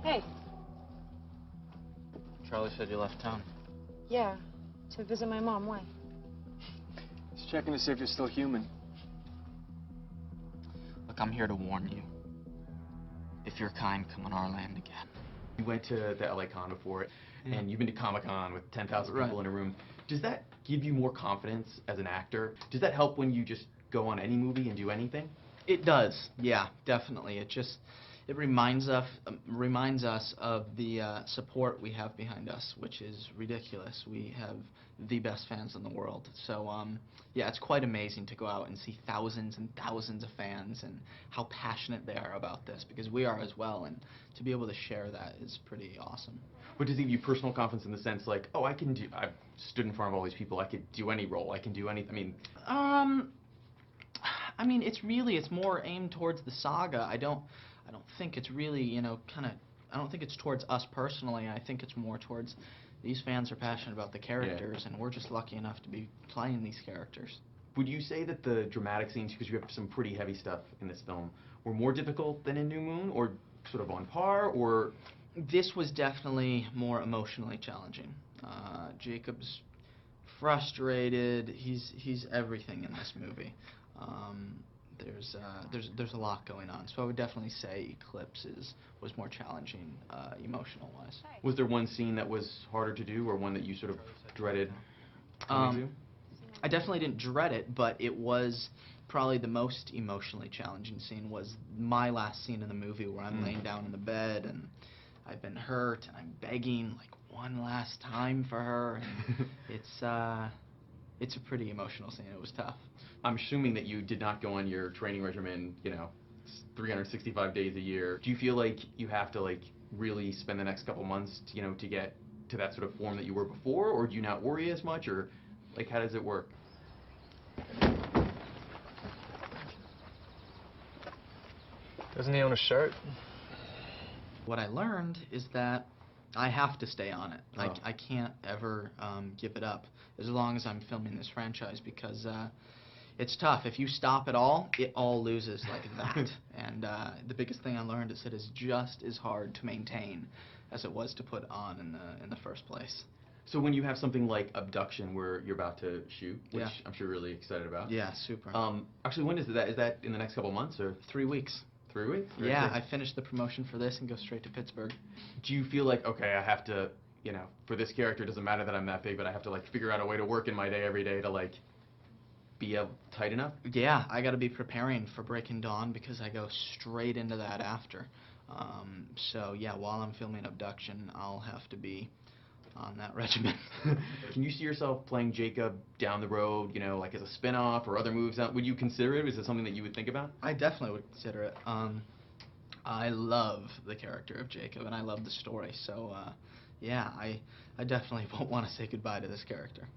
Hey. Charlie said you left town. Yeah, to visit my mom. Why? Just checking to see if you're still human. Look, I'm here to warn you. If your kind come on our land again. You went to the LA Con before, and you've been to Comic-Con with 10,000 people in a room. Does that give you more confidence as an actor? Does that help when you just go on any movie and do anything? It does, yeah, definitely. It reminds us of the support we have behind us, which is ridiculous. We have the best fans in the world. So, yeah, it's quite amazing to go out and see thousands and thousands of fans and how passionate they are about this, because we are as well, and to be able to share that is pretty awesome. But does it give you personal confidence in the sense like, oh, I've stood in front of all these people, I could do any role, I can do anything, I mean, it's more aimed towards the saga. I don't think it's really, I don't think it's towards us personally. I think it's more towards these fans are passionate about the characters, and we're just lucky enough to be playing these characters. Would you say that the dramatic scenes, because you have some pretty heavy stuff in this film, were more difficult than in New Moon, or sort of on par, or? This was definitely more emotionally challenging. Jacob's frustrated. He's everything in this movie. There's a lot going on, so I would definitely say Eclipse was more challenging emotional-wise. Was there one scene that was harder to do, or one that you sort of dreaded coming to? I definitely didn't dread it, but it was probably the most emotionally challenging scene. Was my last scene in the movie where I'm laying down in the bed and I've been hurt and I'm begging like one last time for her. And it's a pretty emotional scene. It was tough. I'm assuming that you did not go on your training regimen, 365 days a year. Do you feel like you have to like really spend the next couple months, to get to that sort of form that you were before, or do you not worry as much, or like how does it work? Doesn't he own a shirt? What I learned is that I have to stay on it. I can't ever give it up as long as I'm filming this franchise, because it's tough. If you stop at all, it all loses like that. And the biggest thing I learned is that it's just as hard to maintain as it was to put on in the first place. So when you have something like Abduction, where you're about to shoot, which I'm sure you're really excited about. Yeah, super. Actually, when is that? Is that in the next couple months, or? 3 weeks. 3 weeks? Yeah, I finished the promotion for this and go straight to Pittsburgh. Do you feel like, okay, I have to, for this character, it doesn't matter that I'm that big, but I have to like figure out a way to work in my day every day to like be tight enough? Yeah, I got to be preparing for Breaking Dawn, because I go straight into that after. So yeah, while I'm filming Abduction, I'll have to be on that regimen. Can you see yourself playing Jacob down the road, like as a spin-off or other movies? Would you consider it? Is it something that you would think about? I definitely would consider it. I love the character of Jacob, and I love the story. So yeah, I definitely won't want to say goodbye to this character.